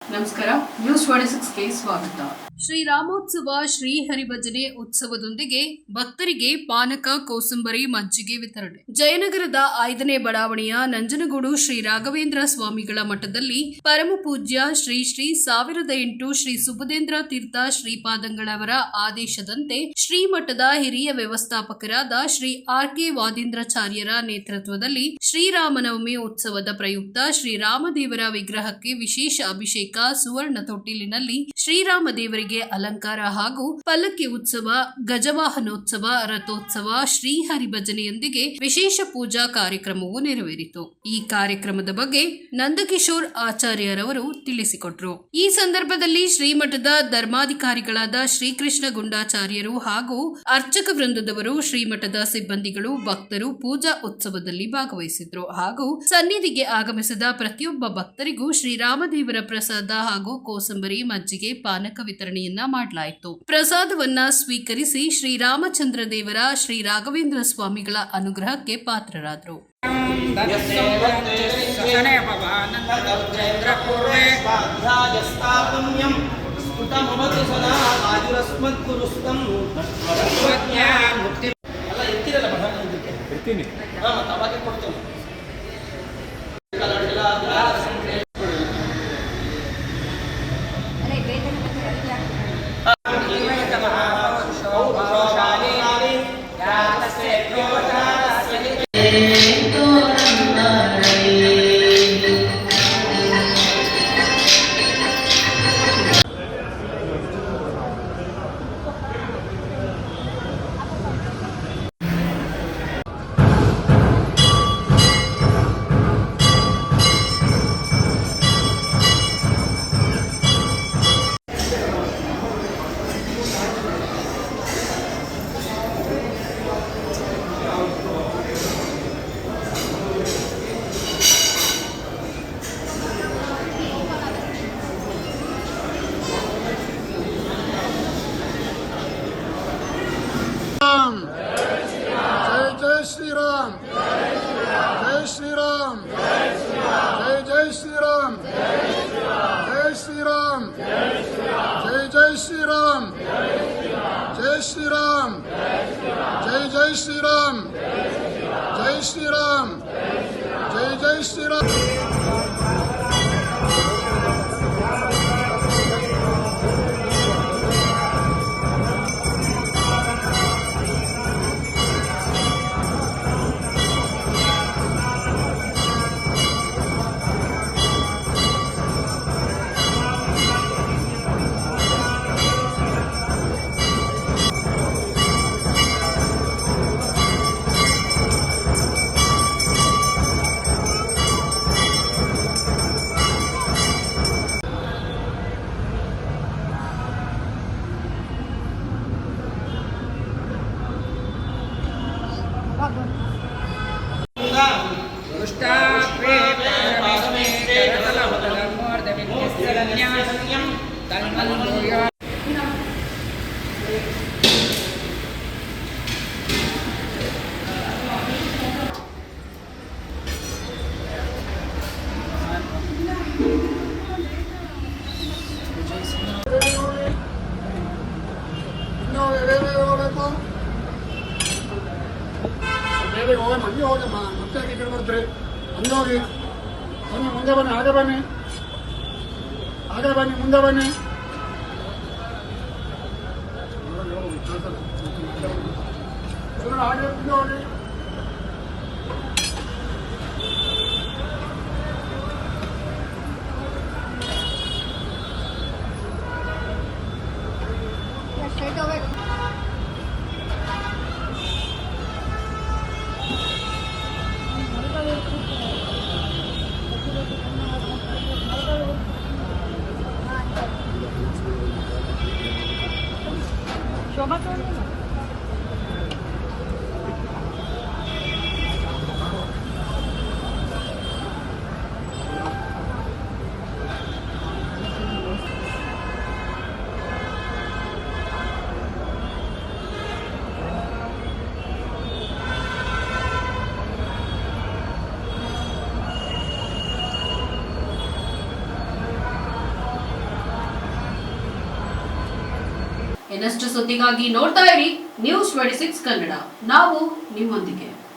ನಮಸ್ಕಾರ, ನ್ಯೂಸ್ 26ಗೆ ಸ್ವಾಗತ. ಶ್ರೀರಾಮೋತ್ಸವ ಶ್ರೀ ಹರಿಭಜನೆ ಉತ್ಸವದೊಂದಿಗೆ ಭಕ್ತರಿಗೆ ಪಾನಕ, ಕೋಸಂಬರಿ, ಮಜ್ಜಿಗೆ ವಿತರಣೆ. ಜಯನಗರದ 5ನೇ ಬಡಾವಣೆಯ ನಂಜನಗೂಡು ಶ್ರೀ ರಾಘವೇಂದ್ರ ಸ್ವಾಮಿಗಳ ಮಠದಲ್ಲಿ ಪರಮ ಪೂಜ್ಯ ಶ್ರೀ 1008 ಶ್ರೀ ಸುಬುಧೇಂದ್ರ ತೀರ್ಥ ಶ್ರೀಪಾದಂಗಳವರ ಆದೇಶದಂತೆ ಶ್ರೀಮಠದ ಹಿರಿಯ ವ್ಯವಸ್ಥಾಪಕರಾದ ಶ್ರೀ ಆರ್.ಕೆ. ವಾದೀಂದ್ರಾಚಾರ್ಯರ ನೇತೃತ್ವದಲ್ಲಿ ಶ್ರೀರಾಮನವಮಿ ಉತ್ಸವದ ಪ್ರಯುಕ್ತ ಶ್ರೀರಾಮದೇವರ ವಿಗ್ರಹಕ್ಕೆ ವಿಶೇಷ ಅಭಿಷೇಕ, ಸುವರ್ಣ ತೊಟ್ಟಿಲಿನಲ್ಲಿ ಶ್ರೀರಾಮದೇವರಿಗೆ ಅಲಂಕಾರ ಹಾಗೂ ಪಲ್ಲಕ್ಕಿ ಉತ್ಸವ, ಗಜವಾಹನೋತ್ಸವ, ರಥೋತ್ಸವ, ಶ್ರೀ ಹರಿಭಜನೆಯೊಂದಿಗೆ ವಿಶೇಷ ಪೂಜಾ ಕಾರ್ಯಕ್ರಮವು ನೆರವೇರಿತು. ಈ ಕಾರ್ಯಕ್ರಮದ ಬಗ್ಗೆ ನಂದಕಿಶೋರ್ ಆಚಾರ್ಯರವರು ತಿಳಿಸಿಕೊಟ್ರು. ಈ ಸಂದರ್ಭದಲ್ಲಿ ಶ್ರೀಮಠದ ಧರ್ಮಾಧಿಕಾರಿಗಳಾದ ಶ್ರೀಕೃಷ್ಣ ಗುಂಡಾಚಾರ್ಯರು ಹಾಗೂ ಅರ್ಚಕ ವೃಂದದವರು, ಶ್ರೀಮಠದ ಸಿಬ್ಬಂದಿಗಳು, ಭಕ್ತರು ಪೂಜಾ ಉತ್ಸವದಲ್ಲಿ ಭಾಗವಹಿಸಿದ್ರು ಹಾಗೂ ಸನ್ನಿಧಿಗೆ ಆಗಮಿಸಿದ ಪ್ರತಿಯೊಬ್ಬ ಭಕ್ತರಿಗೂ ಶ್ರೀರಾಮದೇವರ ಪ್ರಸಾದ ಹಾಗೂ ಕೋಸಂಬರಿ, ಮಜ್ಜಿಗೆ, ಪಾನಕ ವಿತರಣೆಯನ್ನ ಮಾಡಲಾಯಿತು. ಪ್ರಸಾದವನ್ನ ಸ್ವೀಕರಿಸಿ ಶ್ರೀರಾಮಚಂದ್ರ ದೇವರ ಶ್ರೀ ರಾಘವೇಂದ್ರ ಸ್ವಾಮಿಗಳ ಅನುಗ್ರಹಕ್ಕೆ ಪಾತ್ರರಾದರು. जय श्री राम, जय श्री राम, जय जय श्री राम, जय श्री राम, जय जय श्री राम, जय श्री राम, जय जय श्री राम, जय श्री राम, जय जय श्री राम. ಹಂಗೆ ಹೋಗಮ್ಮ, ಮತ್ತೆ ಈ ಕಡೆ ಬರ್ತೀರಿ, ಹಂಗೆ ಹೋಗಿ ಬನ್ನಿ, ಮುಂದೆ ಬನ್ನಿ, ಹಾಗೆ ಬನ್ನಿ, ಹಾಗೆ ಬನ್ನಿ, ಮುಂದೆ ಬನ್ನಿ. ಹಾಗೆ ಮುಂದೆ ಹೋಗಿ. ಇನ್ನಷ್ಟು ಸುದ್ದಿಗಾಗಿ ನೋಡ್ತಾ ಇರಿ ನ್ಯೂಸ್ 26 ಕನ್ನಡ. ನಾವು ನಿಮ್ಮೊಂದಿಗೆ.